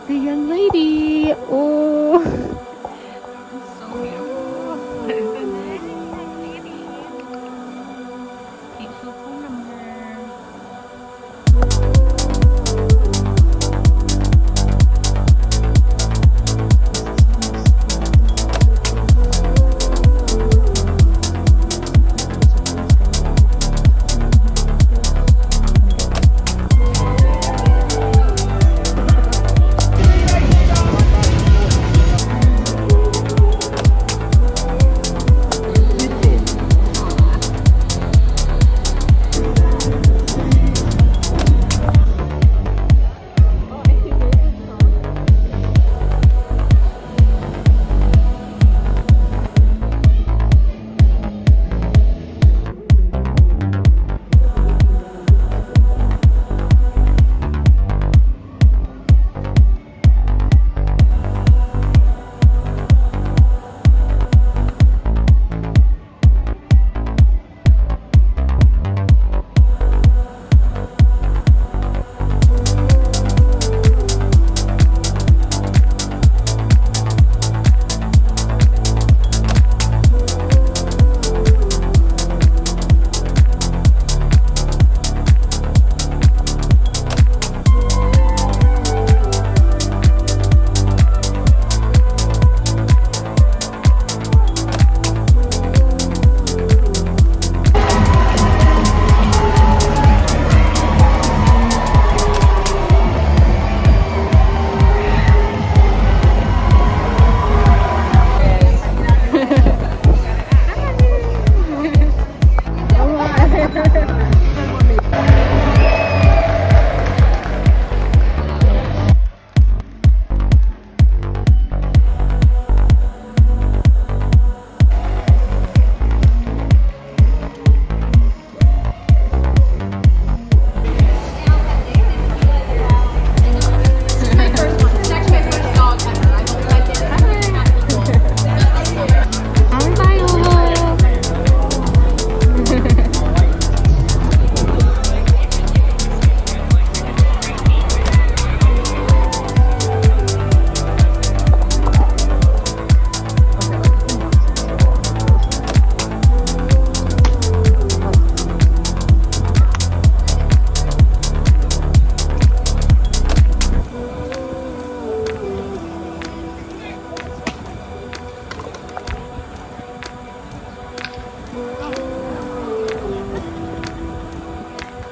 The young lady. Oh. So beautiful. What is the name? Peaceful phone number.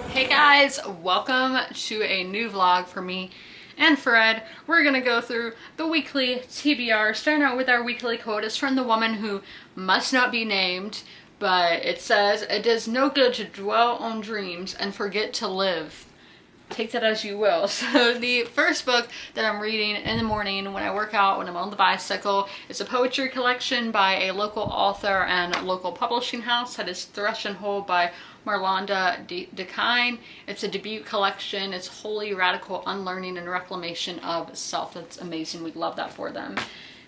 Hey guys, welcome to a new vlog for me and Fred. We're gonna go through the weekly TBR, starting out with our weekly quote. It's from the woman who must not be named, but it says, "It does no good to dwell on dreams and forget to live." Take that as you will. So the first book that I'm reading in the morning when I work out, when I'm on the bicycle, is a poetry collection by a local author and local publishing house. That is Thresh Hold by Marlonda Dekine. It's a debut collection. It's holy, radical unlearning and reclamation of self. That's amazing. We love that for them.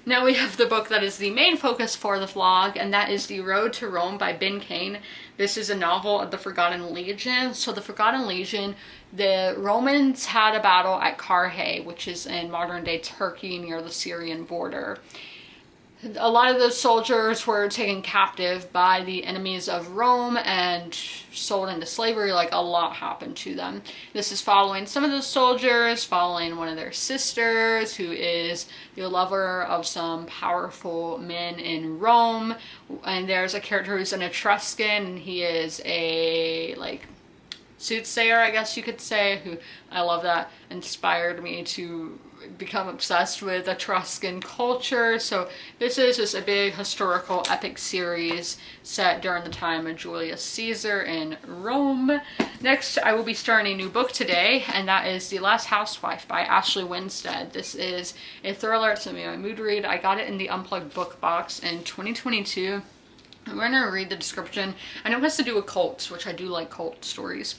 Now we have the book that is the main focus for the vlog, and that is The Road to Rome by Ben Kane. This is a novel of the Forgotten Legion. So the Forgotten Legion, the Romans had a battle at Carrhae, which is in modern day Turkey near the Syrian border. A lot of those soldiers were taken captive by the enemies of Rome and sold into slavery. Like, a lot happened to them. This is following some of those soldiers, following one of their sisters who is the lover of some powerful men in Rome. And there's a character who's an Etruscan, and he is a, like, soothsayer, I guess you could say, who, I love that, inspired me to become obsessed with Etruscan culture. So this is just a big historical epic series set during the time of Julius Caesar in Rome. Next, I will be starting a new book today, and that is The Last Housewife by Ashley Winstead. This is a thriller. It's gonna be my mood read. I got it in the Unplugged book box in 2022. I'm going to read the description, and it has to do with cults, which I do like cult stories.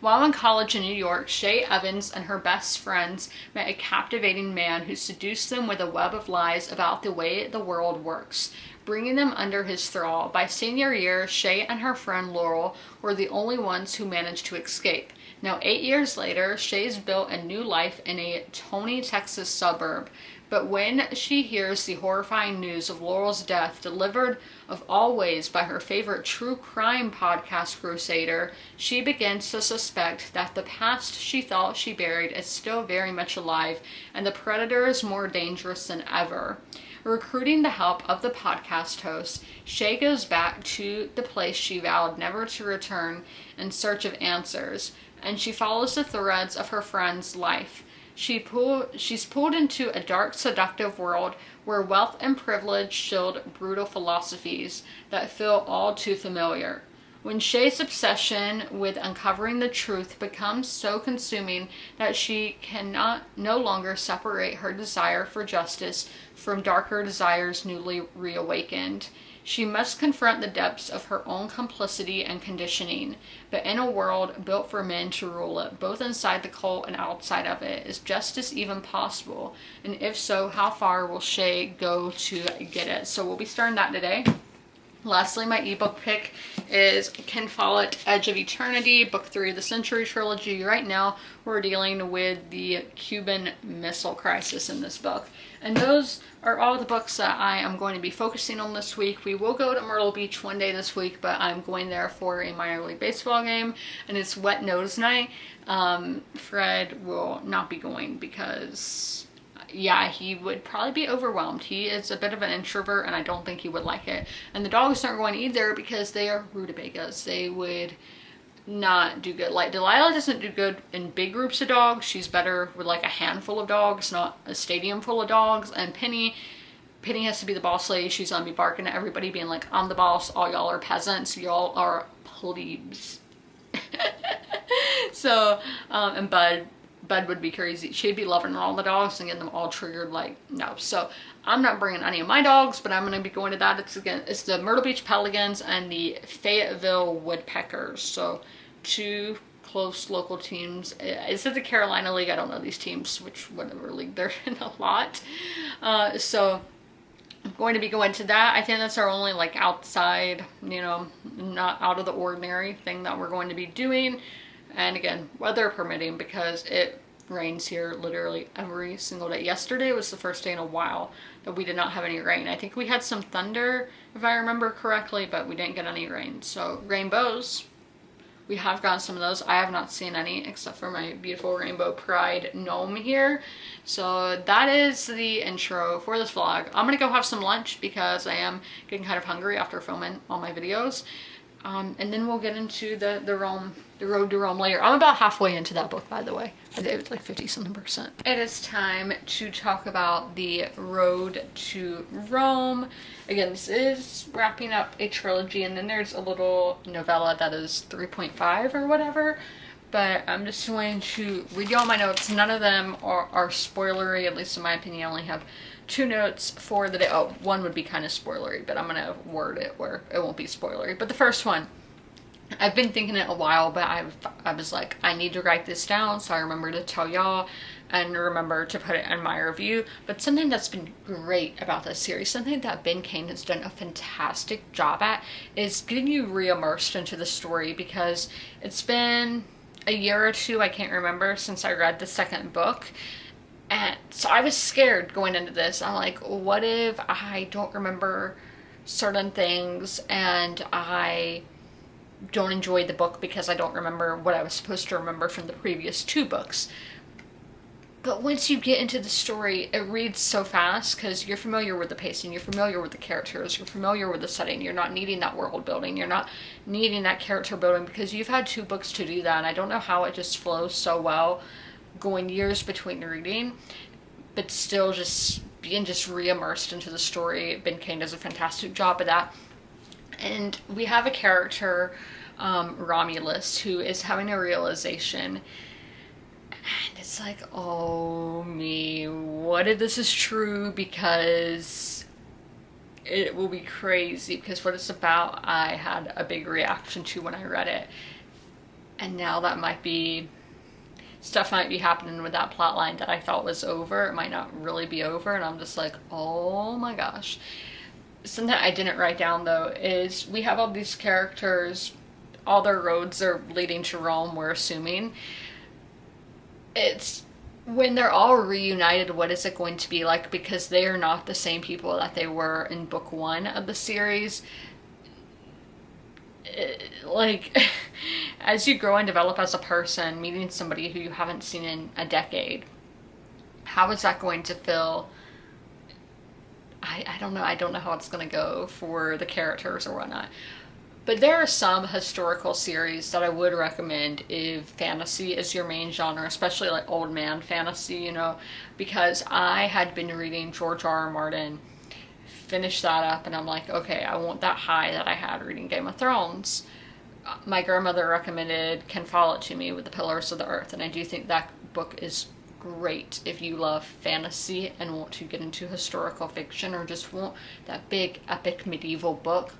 While in college in New York, Shay Evans and her best friends met a captivating man who seduced them with a web of lies about the way the world works, bringing them under his thrall. By senior year, Shay and her friend Laurel were the only ones who managed to escape. Now, 8 years later, Shay's built a new life in a Tony, Texas suburb. But when she hears the horrifying news of Laurel's death, delivered of all ways by her favorite true crime podcast crusader, she begins to suspect that the past she thought she buried is still very much alive, and the predator is more dangerous than ever. Recruiting the help of the podcast host, Shay goes back to the place she vowed never to return in search of answers, and she follows the threads of her friend's life. She's pulled into a dark, seductive world where wealth and privilege shield brutal philosophies that feel all too familiar. When Shay's obsession with uncovering the truth becomes so consuming that she cannot no longer separate her desire for justice from darker desires newly reawakened, she must confront the depths of her own complicity and conditioning. But in a world built for men to rule it, both inside the cult and outside of it, is justice even possible? And if so, how far will Shay go to get it? So we'll be starting that today. Lastly, my ebook pick is Ken Follett, Edge of Eternity, Book 3 of the Century Trilogy. Right now, we're dealing with the Cuban Missile Crisis in this book. And those are all the books that I am going to be focusing on this week. We will go to Myrtle Beach one day this week, but I'm going there for a minor league baseball game, and it's wet nose night. Fred will not be going because, yeah, he would probably be overwhelmed. He is a bit of an introvert, and I don't think he would like it. And the dogs aren't going either because they are rutabagas. They would not do good. Like, Delilah doesn't do good in big groups of dogs. She's better with like a handful of dogs, not a stadium full of dogs. And Penny has to be the boss lady. She's gonna be barking at everybody, being like, I'm the boss, all y'all are peasants, y'all are plebes. So, and Bud would be crazy. She'd be loving all the dogs and getting them all triggered, like, no. So I'm not bringing any of my dogs, but I'm going to be going to that. It's the Myrtle Beach Pelicans and the Fayetteville Woodpeckers. So 2 close local teams. Is it the Carolina League? I don't know these teams, whatever league they're in a lot. So I'm going to be going to that. I think that's our only like outside, not out of the ordinary thing that we're going to be doing. And again, weather permitting, because it rains here literally every single day. Yesterday was the first day in a while that we did not have any rain. I think we had some thunder, if I remember correctly, but we didn't get any rain. So rainbows, we have gotten some of those. I have not seen any except for my beautiful Rainbow Pride gnome here. So that is the intro for this vlog. I'm gonna go have some lunch because I am getting kind of hungry after filming all my videos. And then we'll get into the Road to Rome later. I'm about halfway into that book, by the way. I think it's like 50-something%. It is time to talk about the Road to Rome. Again, this is wrapping up a trilogy, and then there's a little novella that is 3.5 or whatever. But I'm just going to read you all my notes. None of them are spoilery, at least in my opinion. I only have 2 notes for the day. Oh, one would be kind of spoilery, but I'm going to word it where it won't be spoilery. But the first one, I've been thinking it a while, but I was like, I need to write this down so I remember to tell y'all and remember to put it in my review. But something that's been great about this series, something that Ben Kane has done a fantastic job at, is getting you re-immersed into the story, because it's been a year or 2, I can't remember, since I read the second book. And so I was scared going into this. I'm like, what if I don't remember certain things and I don't enjoy the book because I don't remember what I was supposed to remember from the previous 2 books? But once you get into the story, it reads so fast because you're familiar with the pacing, you're familiar with the characters, you're familiar with the setting. You're not needing that world building, you're not needing that character building, because you've had 2 books to do that. And I don't know how it just flows so well, going years between reading, but still just being re-immersed into the story. Ben Kane does a fantastic job of that. And we have a character, Romulus, who is having a realization, and it's like, oh me, what if this is true? Because it will be crazy because what it's about, I had a big reaction to when I read it. And now that stuff might be happening with that plot line that I thought was over. It might not really be over, and I'm just like, oh my gosh. Something I didn't write down though is we have all these characters, all their roads are leading to Rome, we're assuming. It's when they're all reunited, what is it going to be like? Because they are not the same people that they were in book 1 of the series. Like, as you grow and develop as a person, meeting somebody who you haven't seen in a decade, how is that going to feel? I don't know. I don't know how it's going to go for the characters or whatnot. But there are some historical series that I would recommend if fantasy is your main genre, especially like old man fantasy, you know, because I had been reading George R. R. Martin, finished that up, and I'm like, okay, I want that high that I had reading Game of Thrones. My grandmother recommended Can Fall It to me with The Pillars of the Earth, and I do think that book is great if you love fantasy and want to get into historical fiction or just want that big epic medieval book.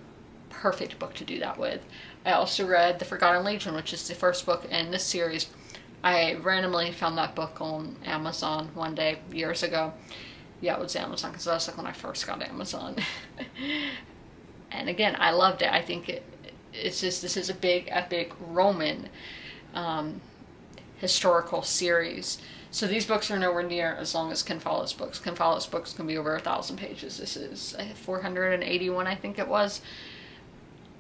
Perfect book to do that with. I also read The Forgotten Legion, which is the first book in this series. I randomly found that book on Amazon one day years ago. Yeah, it was Amazon because that's like when I first got Amazon. And again, I loved it. I think it's just, this is a big epic Roman historical series. So these books are nowhere near as long as Ken Follett's books. Ken Follett's books can be over 1,000 pages. This is 481, I think it was.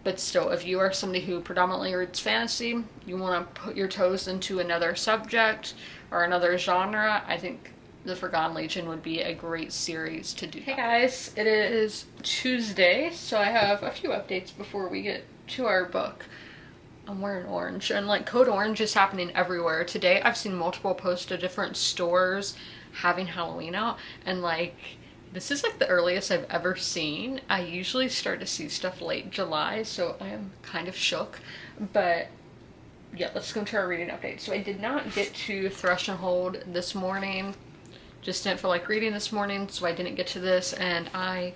But still, if you are somebody who predominantly reads fantasy, you want to put your toes into another subject or another genre, I think The Forgotten Legion would be a great series to do. Hey guys, it is Tuesday, so I have a few updates before we get to our book. I'm wearing orange, and like Code Orange is happening everywhere. Today I've seen multiple posts to different stores having Halloween out, and like, this is like the earliest I've ever seen. I usually start to see stuff late July, so I am kind of shook. But yeah, let's go to our reading update. So I did not get to Thresh Hold this morning. Just didn't feel like reading this morning, so I didn't get to this, and I'm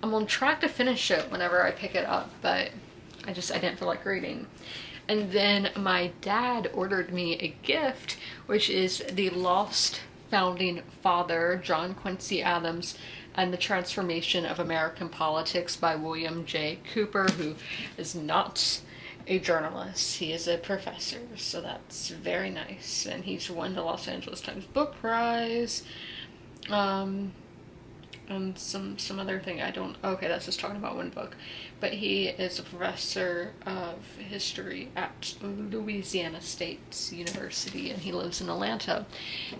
on track to finish it whenever I pick it up, but I didn't feel like reading. And then my dad ordered me a gift, which is The Lost Founding Father, John Quincy Adams, and the Transformation of American Politics by William J. Cooper, who is not a journalist. He is a professor, so that's very nice. And he's won the Los Angeles Times Book Prize. And some other thing okay, that's just talking about one book. But he is a professor of history at Louisiana State University, and he lives in Atlanta.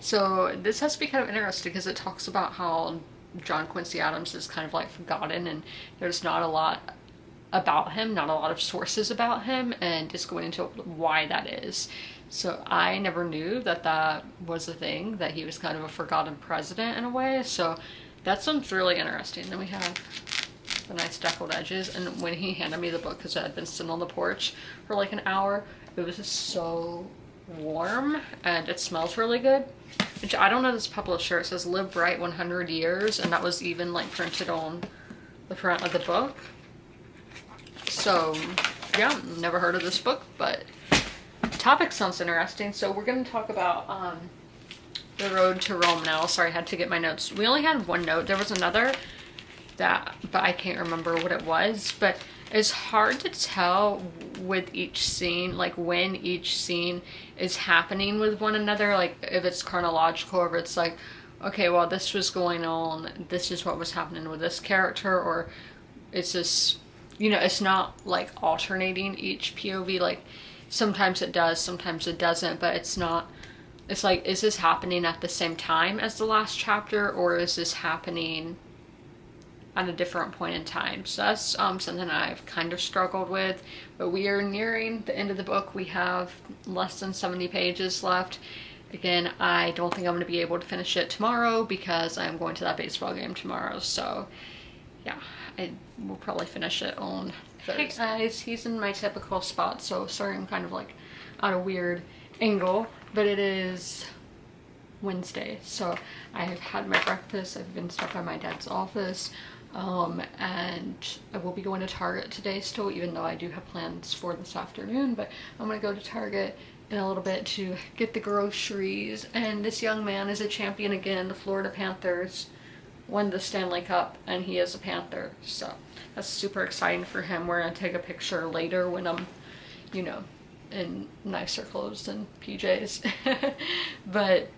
So this has to be kind of interesting because it talks about how John Quincy Adams is kind of like forgotten, and there's not a lot about him, not a lot of sources about him, and just going into why that is. So I never knew that was a thing, that he was kind of a forgotten president in a way. So that sounds really interesting. Then we have the nice deckled edges, and when he handed me the book, because I had been sitting on the porch for like an hour, it was just so warm, and it smells really good. Which I don't know this publisher. It says Live Bright 100 Years, and that was even like printed on the front of the book. So yeah, never heard of this book, but the topic sounds interesting. So we're going to talk about the road to Rome now. Sorry, I had to get my notes. We only had one note. There was another but I can't remember what it was. But it's hard to tell with each scene, like when each scene is happening with one another, like if it's chronological, or if it's like, okay, well, this was going on, this is what was happening with this character, or it's just, it's not like alternating each POV. Like sometimes it does, sometimes it doesn't, but it's not. It's like, is this happening at the same time as the last chapter, or is this happening at a different point in time? So that's something I've kind of struggled with, but we are nearing the end of the book. We have less than 70 pages left. Again, I don't think I'm going to be able to finish it tomorrow because I'm going to that baseball game tomorrow. So yeah, I will probably finish it on Thursday. Hey guys, he's in my typical spot, so sorry I'm kind of like at a weird angle, but it is Wednesday, so I have had my breakfast. I've been stuck by my dad's office. And I will be going to Target today still, even though I do have plans for this afternoon, but I'm gonna go to Target in a little bit to get the groceries. And this young man is a champion again. The Florida Panthers won the Stanley Cup, and he is a Panther, so that's super exciting for him. We're gonna take a picture later when I'm, you know, in nicer clothes than PJs. But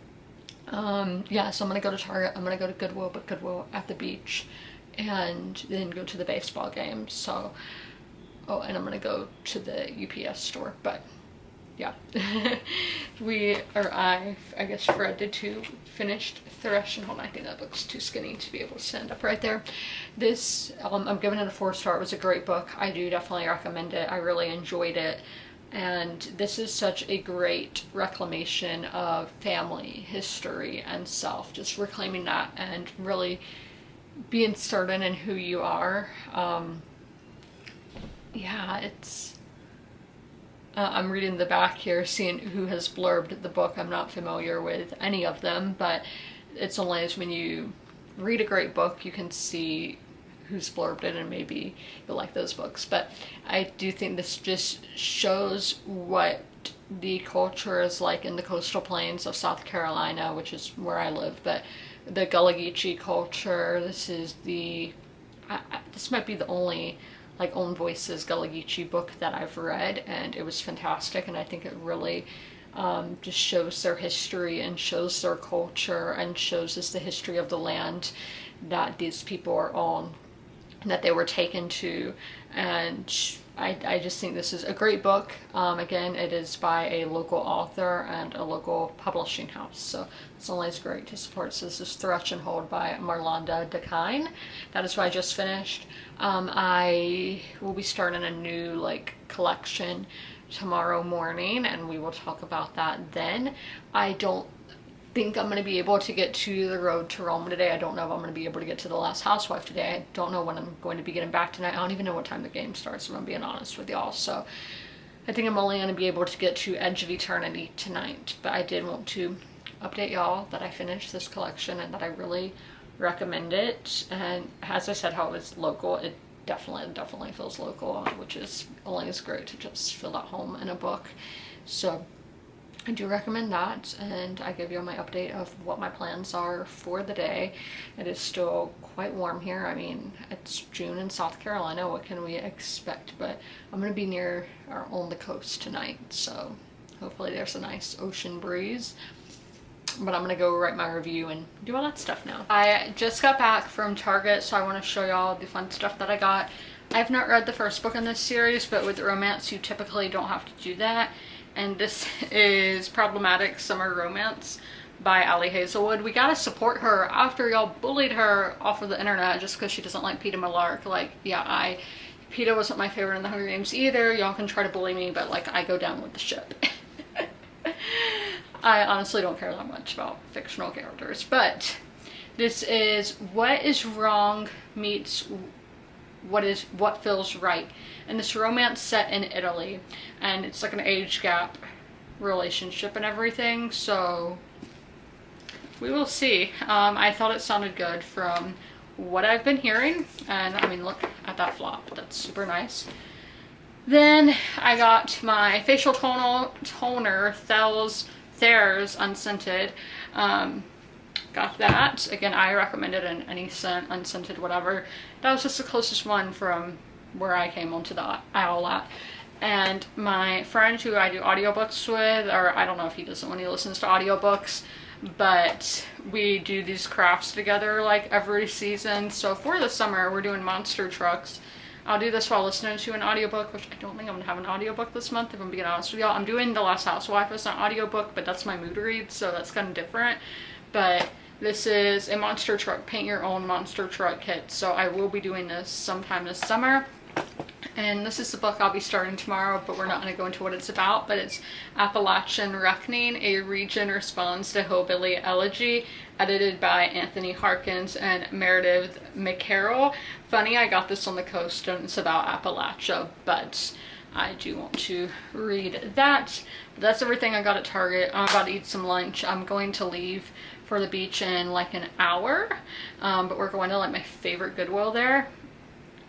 yeah, so I'm gonna go to Target, I'm gonna go to Goodwill, but Goodwill at the beach, and then go to the baseball game. So, oh, and I'm gonna go to the UPS store. But yeah, I guess Fred did too, finished Thresh Hold. I think that book's too skinny to be able to stand up right there. This, I'm giving it a 4-star. It was a great book. I do definitely recommend it. I really enjoyed it. And this is such a great reclamation of family, history, and self. Just reclaiming that and really being certain in who you are. Yeah, it's... I'm reading the back here, seeing who has blurbed the book. I'm not familiar with any of them, but it's only as when you read a great book you can see who's blurbed it, and maybe you'll like those books. But I do think this just shows what the culture is like in the coastal plains of South Carolina, which is where I live. But the Gullah Geechee culture, this is the... this might be the only like Own Voices Gullah Geechee book that I've read, and it was fantastic. And I think it really just shows their history and shows their culture and shows us the history of the land that these people are on, that they were taken to. And I just think this is a great book. Again, it is by a local author and a local publishing house, so it's always great to support. So this is Thresh Hold by Marlonda Dakine. That is what I just finished. I will be starting a new like collection tomorrow morning, and we will talk about that then. I don't think I'm going to be able to get to the road to Rome today. I don't know if I'm going to be able to get to The Last Housewife today. I don't know when I'm going to be getting back tonight. I don't even know what time the game starts, if I'm being honest with y'all. So I think I'm only going to be able to get to Edge of Eternity tonight. But I did want to update y'all that I finished this collection and that I really recommend it. And as I said, how it's local, it definitely feels local, which is always great to just feel at home in a book. So I do recommend that, and I give you my update of what my plans are for the day. It is still quite warm here. I mean, it's June in South Carolina. What can we expect? But I'm going to be near or on the coast tonight, so hopefully there's a nice ocean breeze. But I'm going to go write my review and do all that stuff now. I just got back from Target, so I want to show y'all the fun stuff that I got. I have not read the first book in this series, but with romance you typically don't have to do that. And this is Problematic Summer Romance by Ali Hazelwood. We gotta support her after y'all bullied her off of the internet just because she doesn't like Peeta Mellark. Like, yeah, Peeta wasn't my favorite in the Hunger Games either. Y'all can try to bully me, but like, I go down with the ship. I honestly don't care that much about fictional characters, but this is What Is Wrong meets What Feels Right, and this romance set in Italy, and it's like an age gap relationship and everything, so we will see. I thought it sounded good from what I've been hearing, and I mean, look at that flop, that's super nice. Then I got my facial toner, Thayer's Unscented. Got that. Again, I recommend it in any scent, unscented, whatever. That was just the closest one from where I came onto the aisle at. And my friend who I do audiobooks with, or I don't know if he does it when he listens to audiobooks, but we do these crafts together like every season. So for the summer, we're doing monster trucks. I'll do this while listening to an audiobook, which I don't think I'm gonna have an audiobook this month, if I'm being honest with y'all. I'm doing The Last Housewife as an audiobook, but that's my mood read, so that's kind of different. But this is a monster truck, paint your own monster truck kit. So I will be doing this sometime this summer. And this is the book I'll be starting tomorrow, but we're not going to go into what it's about. But it's Appalachian Reckoning, a region responds to Hillbilly Elegy, edited by Anthony Harkins and Meredith McCarroll. Funny, I got this on the coast and it's about Appalachia, but I do want to read that. That's everything I got at Target. I'm about to eat some lunch. I'm going to leave for the beach in like an hour, but we're going to like my favorite Goodwill there,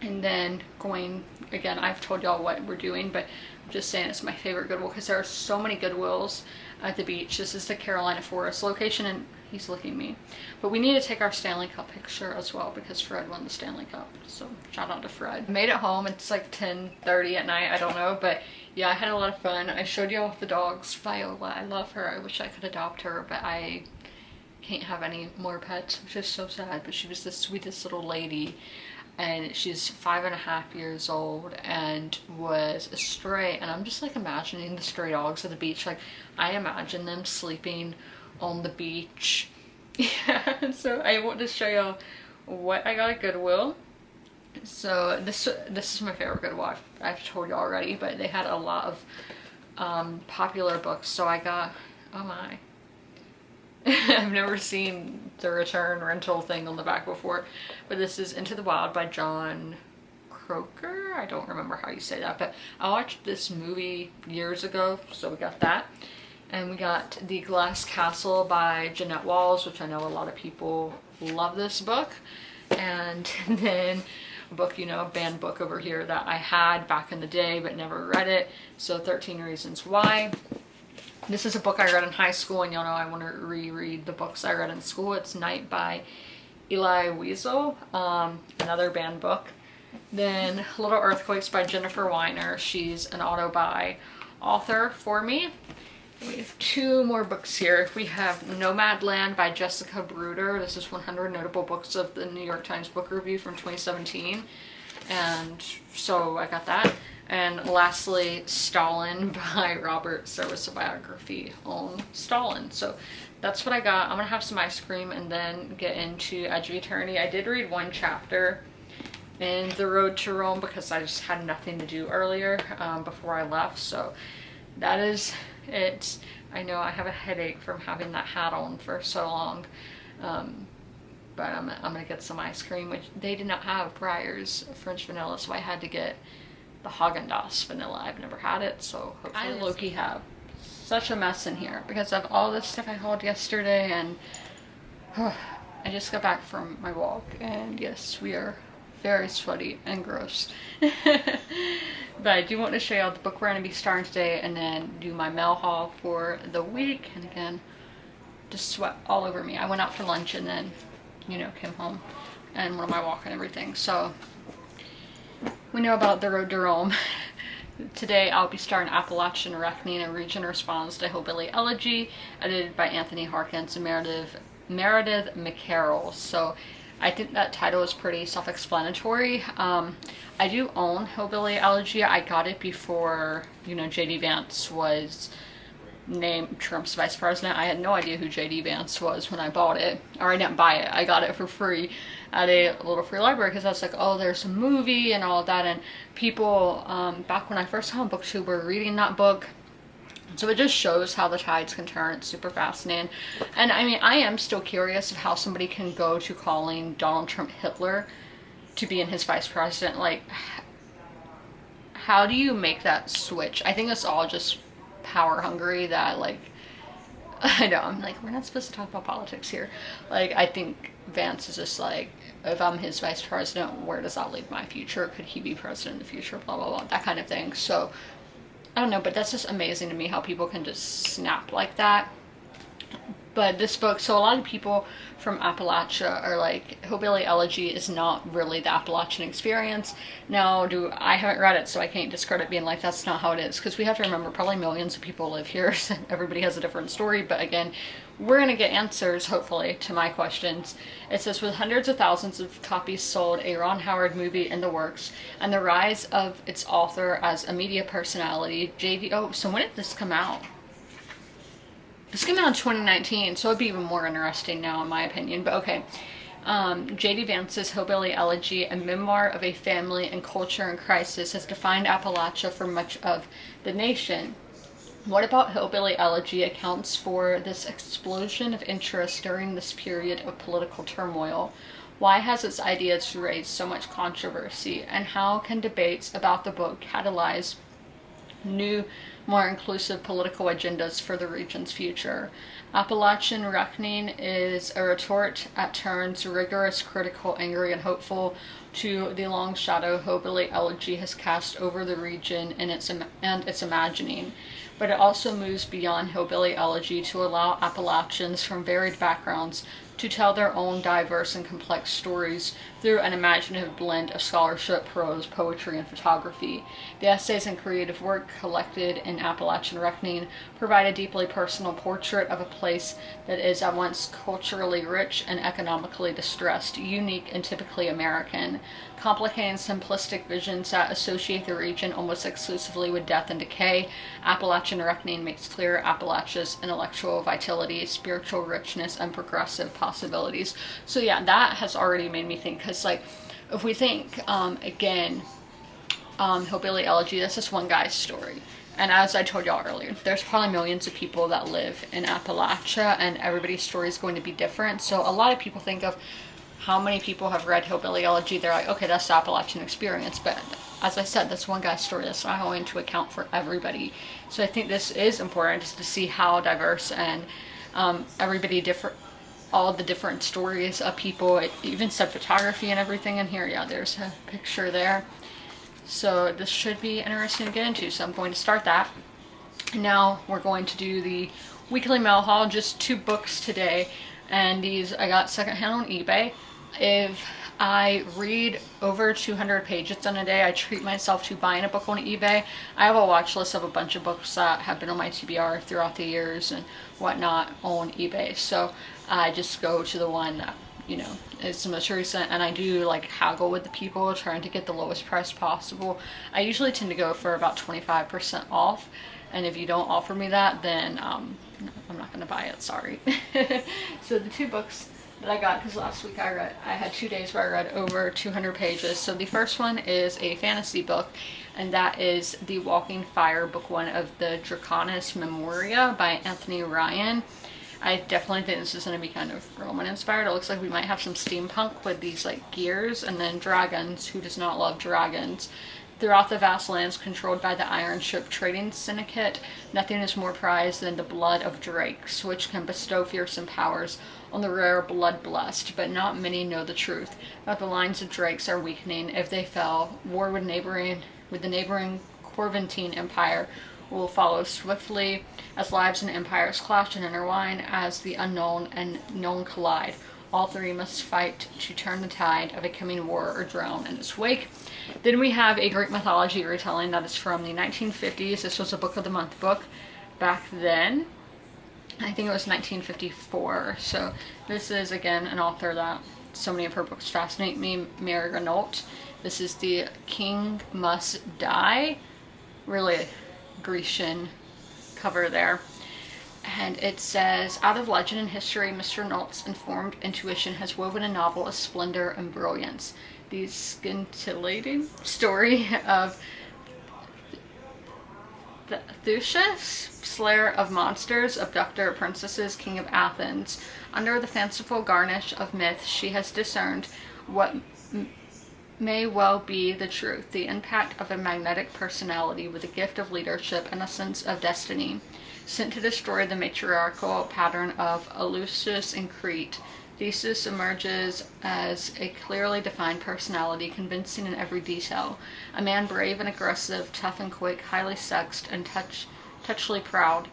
and then going again. I've told y'all what we're doing, but I'm just saying it's my favorite Goodwill because there are so many Goodwills at the beach. This is the Carolina Forest location, and he's looking at me. But we need to take our Stanley Cup picture as well because Fred won the Stanley Cup. So shout out to Fred. Made it home. It's like 10:30 at night. I don't know, but yeah, I had a lot of fun. I showed y'all the dogs. Viola, I love her. I wish I could adopt her, but I can't have any more pets, which is so sad. But she was the sweetest little lady, and she's 5.5 years old and was a stray. And I'm just like imagining the stray dogs at the beach. Like I imagine them sleeping on the beach. Yeah, so I want to show y'all what I got at Goodwill. So this is my favorite Goodwill. I've told you already, but they had a lot of popular books. So I got, oh my, I've never seen the return rental thing on the back before, but this is Into the Wild by John Croker. I don't remember how you say that, but I watched this movie years ago, so we got that. And we got The Glass Castle by Jeanette Walls, which I know a lot of people love this book. And then a book, you know, a banned book over here that I had back in the day but never read it. So 13 Reasons Why. This is a book I read in high school, and y'all know I want to reread the books I read in school. It's Night by Eli Wiesel, another banned book. Then Little Earthquakes by Jennifer Weiner. She's an auto-buy author for me. We have 2 more books here. We have Nomadland by Jessica Bruder. This is 100 Notable Books of the New York Times Book Review from 2017. And so I got that. And lastly, Stalin by Robert Service, a biography on Stalin. So that's what I got. I'm gonna have some ice cream and then get into Edge of Eternity. I did read 1 chapter in The Road to Rome because I just had nothing to do earlier before I left. So that is it. I know I have a headache from having that hat on for so long, but I'm gonna get some ice cream, which they did not have Breyer's French vanilla, so I had to get the Haagen-Dazs vanilla. I've never had it, so hopefully I low-key have such a mess in here because of all this stuff I hauled yesterday, and I just got back from my walk, and yes, we are very sweaty and gross. But I do want to show you all the book we're going to be starting today, and then do my mail haul for the week. And again, just sweat all over me. I went out for lunch and then, you know, came home and went on my walk and everything. So we know about The Road to Rome. Today I'll be starting Appalachian Reckoning, a region responds to Hillbilly Elegy, edited by Anthony Harkins and Meredith McCarroll. So I think that title is pretty self-explanatory. I do own Hillbilly Elegy. I got it before, you know, J.D. Vance was named Trump's vice president. I had no idea who J.D. Vance was when I bought it. Or I didn't buy it. I got it for free at a little free library because I was like, oh, there's a movie and all that. And people, back when I first saw BookTube, were reading that book. So it just shows how the tides can turn. It's super fascinating. And I mean, I am still curious of how somebody can go to calling Donald Trump Hitler to being his vice president. Like, how do you make that switch? I think it's all just power hungry that, like, I know, I'm like, we're not supposed to talk about politics here. Like, I think Vance is just like, if I'm his vice president, where does that leave my future? Could he be president in the future? Blah, blah, blah, that kind of thing. So I don't know, but that's just amazing to me how people can just snap like that. But this book, so a lot of people from Appalachia are like, Hillbilly Elegy is not really the Appalachian experience. Now, I haven't read it, so I can't discredit being like, that's not how it is. Because we have to remember, probably millions of people live here, so everybody has a different story. But again, we're going to get answers, hopefully, to my questions. It says, with hundreds of thousands of copies sold, a Ron Howard movie in the works, and the rise of its author as a media personality, J.D. Oh, so when did this come out? This came out in 2019, so it'd be even more interesting now, in my opinion. But okay. J.D. Vance's Hillbilly Elegy, a memoir of a family and culture in crisis, has defined Appalachia for much of the nation. What about Hillbilly Elegy accounts for this explosion of interest during this period of political turmoil? Why has its ideas raised so much controversy? And how can debates about the book catalyze new, more inclusive political agendas for the region's future. Appalachian Reckoning is a retort at turns rigorous, critical, angry, and hopeful to the long shadow hillbilly elegy has cast over the region and its imagining. But it also moves beyond hillbilly elegy to allow Appalachians from varied backgrounds to tell their own diverse and complex stories through an imaginative blend of scholarship, prose, poetry, and photography. The essays and creative work collected in Appalachian Reckoning provide a deeply personal portrait of a place that is at once culturally rich and economically distressed, unique and typically American, complicating simplistic visions that associate the region almost exclusively with death and decay. Appalachian Reckoning makes clear Appalachia's intellectual vitality, spiritual richness, and progressive possibilities. So yeah, that has already made me think, because like if we think hillbilly elegy, that's just one guy's story. And as I told y'all earlier, there's probably millions of people that live in Appalachia, and everybody's story is going to be different. So a lot of people think of how many people have read hillbilly elegy. They're like, okay, that's the Appalachian experience. But as I said, that's one guy's story. That's not going to account for everybody. So I think this is important, just to see how diverse and everybody different, all the different stories of people. It even said photography and everything in here. Yeah, there's a picture there. So this should be interesting to get into. So I'm going to start that. Now we're going to do the weekly mail haul, just 2 books today. And these I got secondhand on eBay. If I read over 200 pages in a day, I treat myself to buying a book on eBay. I have a watch list of a bunch of books that have been on my TBR throughout the years and whatnot on eBay. So I just go to the one that, you know, is the most recent, and I do like haggle with the people, trying to get the lowest price possible. I usually tend to go for about 25% off, and if you don't offer me that, then I'm not going to buy it, sorry. So the 2 books that I got, because last week I had 2 days where I read over 200 pages. So the first one is a fantasy book, and that is The Walking Fire, book 1 of the Draconis Memoria by Anthony Ryan. I definitely think this is going to be kind of Roman inspired. It looks like we might have some steampunk with these like gears, and then dragons. Who does not love dragons? Throughout the vast lands controlled by the Iron Ship Trading Syndicate, nothing is more prized than the blood of drakes, which can bestow fearsome powers on the rare blood-blessed, but not many know the truth, that the lines of drakes are weakening. If they fell, war with the neighboring Corventine Empire will follow swiftly, as lives and empires clash and intertwine, as the unknown and known collide. All 3 must fight to turn the tide of a coming war or drown in its wake. Then we have a Greek mythology retelling that is from the 1950s. This was a Book of the Month book back then. I think it was 1954. So this is, again, an author that so many of her books fascinate me, Mary Renault. This is The King Must Die. Really Grecian cover there. And it says, out of legend and history, Mr. Nolt's informed intuition has woven a novel of splendor and brilliance. The scintillating story of Theseus, slayer of monsters, abductor of princesses, king of Athens. Under the fanciful garnish of myth, she has discerned what may well be the truth, the impact of a magnetic personality with a gift of leadership and a sense of destiny. Sent to destroy the matriarchal pattern of Eleusis in Crete, Theseus emerges as a clearly defined personality, convincing in every detail. A man brave and aggressive, tough and quick, highly sexed, and touchily proud.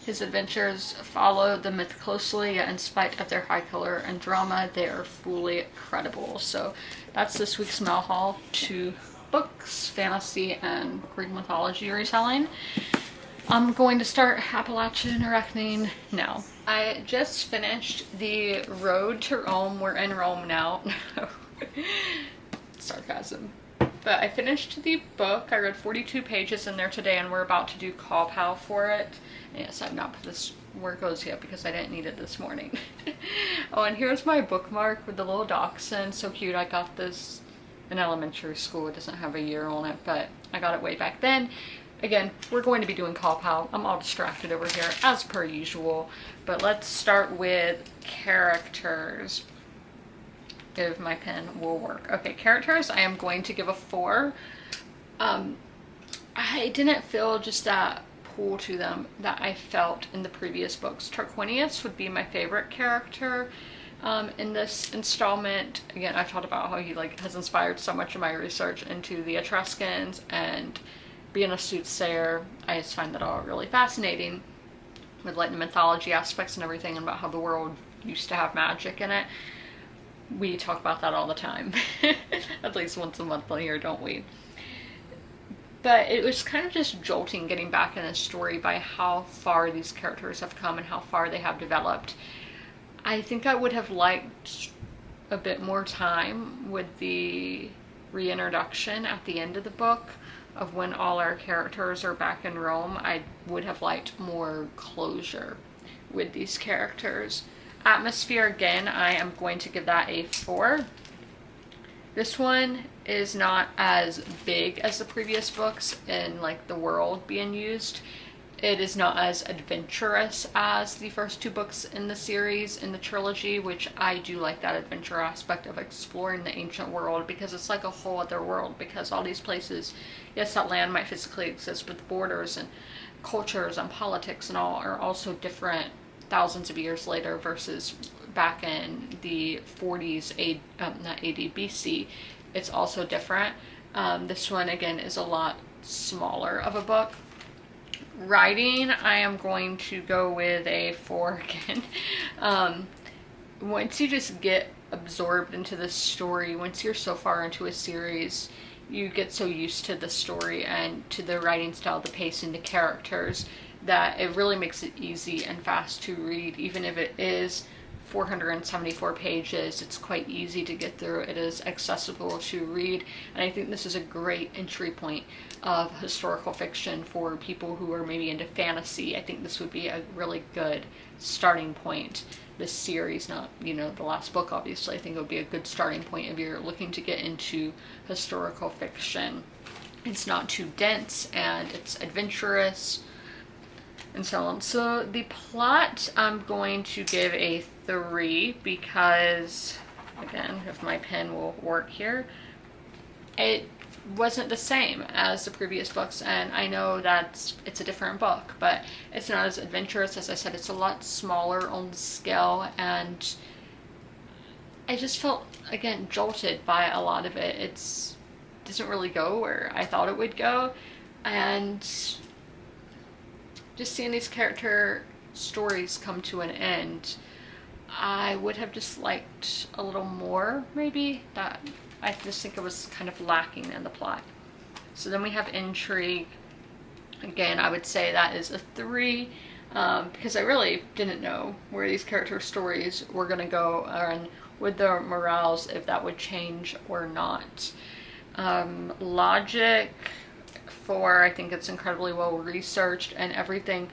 His adventures follow the myth closely, yet in spite of their high color and drama, they are fully credible. So that's this week's mail haul, 2 books, fantasy and Greek mythology retelling. I'm going to start Appalachian Reckoning now. I just finished The Road to Rome. We're in Rome now. Sarcasm. But I finished the book. I read 42 pages in there today, and we're about to do call pal for it. And yes, I've not put this where it goes yet because I didn't need it this morning. Oh, and here's my bookmark with the little dachshund. So cute. I got this in elementary school. It doesn't have a year on it, but I got it way back then. Again, we're going to be doing call pal. I'm all distracted over here as per usual, but let's start with characters, if my pen will work. Okay, characters, I am going to give a 4. I didn't feel just that pull to them that I felt in the previous books. Tarquinius would be my favorite character in this installment. Again, I've talked about how he like has inspired so much of my research into the Etruscans and being a soothsayer. I just find that all really fascinating with like the mythology aspects and everything, and about how the world used to have magic in it. We talk about that all the time, at least once a month here, don't we? But it was kind of just jolting getting back in the story by how far these characters have come and how far they have developed. I think I would have liked a bit more time with the reintroduction at the end of the book of when all our characters are back in Rome. I would have liked more closure with these characters. Atmosphere, again, I am going to give that a 4. This one is not as big as the previous books in like the world being used. It is not as adventurous as the first 2 books in the series, in the trilogy, which I do like that adventure aspect of exploring the ancient world, because it's like a whole other world, because all these places, yes, that land might physically exist, but the borders and cultures and politics and all are also different thousands of years later versus back in the 40s, not AD, BC. It's also different. This one, again, is a lot smaller of a book. Writing, I am going to go with a 4 again. Once you just get absorbed into the story, once you're so far into a series, you get so used to the story and to the writing style, the pacing, the characters, that it really makes it easy and fast to read. Even if it is 474 pages, it's quite easy to get through. It is accessible to read, and I think this is a great entry point of historical fiction for people who are maybe into fantasy. I think this would be a really good starting point. This series, not, you know, the last book, obviously. I think it would be a good starting point if you're looking to get into historical fiction. It's not too dense, and it's adventurous, and so on. So the plot, I'm going to give a 3, because, again, if my pen will work here, it wasn't the same as the previous books, and I know that it's a different book, but it's not as adventurous. As I said, it's a lot smaller on scale, and I just felt, again, jolted by a lot of it. It doesn't really go where I thought it would go, and just seeing these character stories come to an end, I would have just liked a little more, maybe. That I just think it was kind of lacking in the plot. So then we have intrigue. Again, I would say that is a 3, because I really didn't know where these character stories were going to go, and with their morals, if that would change or not. Logic, 4, I think it's incredibly well researched, and everything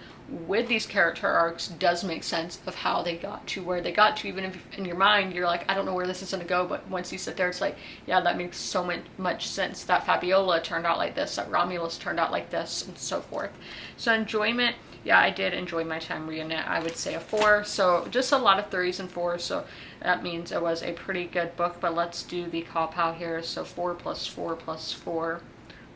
with these character arcs does make sense of how they got to where they got to, even if in your mind you're like, I don't know where this is going to go, but once you sit there, it's like, yeah, that makes so much sense. That Fabiola turned out like this, that Romulus turned out like this, and so forth. So enjoyment, yeah, I did enjoy my time reading it. I would say a 4. So just a lot of 3s and 4s, so that means it was a pretty good book. But let's do the cop-out here. So 4 plus 4 plus 4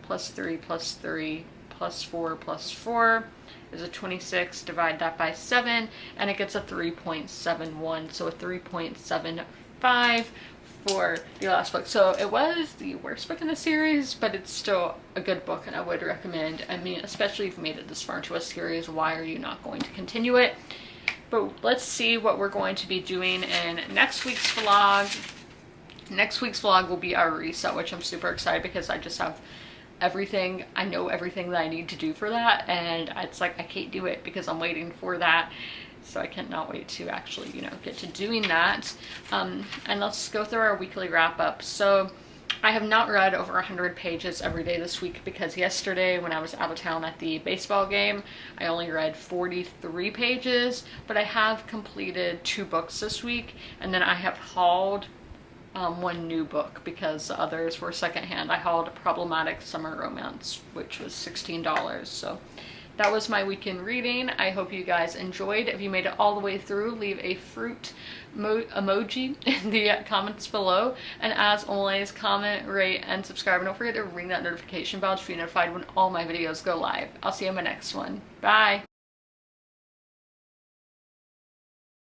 plus 3 plus 3 plus 4 plus 4 is a 26. Divide that by 7, and it gets a 3.71. So a 3.75 for the last book. So it was the worst book in the series, but it's still a good book, and I would recommend. I mean, especially if you made it this far into a series, why are you not going to continue it? But let's see what we're going to be doing in next week's vlog. Next week's vlog will be our reset, which I'm super excited, because I just have everything. I know everything that I need to do for that, and it's like I can't do it because I'm waiting for that. So I cannot wait to actually, you know, get to doing that. And let's go through our weekly wrap up. So I have not read over 100 pages every day this week, because yesterday when I was out of town at the baseball game, I only read 43 pages, but I have completed 2 books this week, and then I have hauled 1 new book, because the others were secondhand. I hauled Problematic Summer Romance, which was $16, so that was my weekend reading. I hope you guys enjoyed. If you made it all the way through, leave a fruit emoji in the comments below. And as always, comment, rate, and subscribe. And don't forget to ring that notification bell to be notified when all my videos go live. I'll see you in my next one. Bye!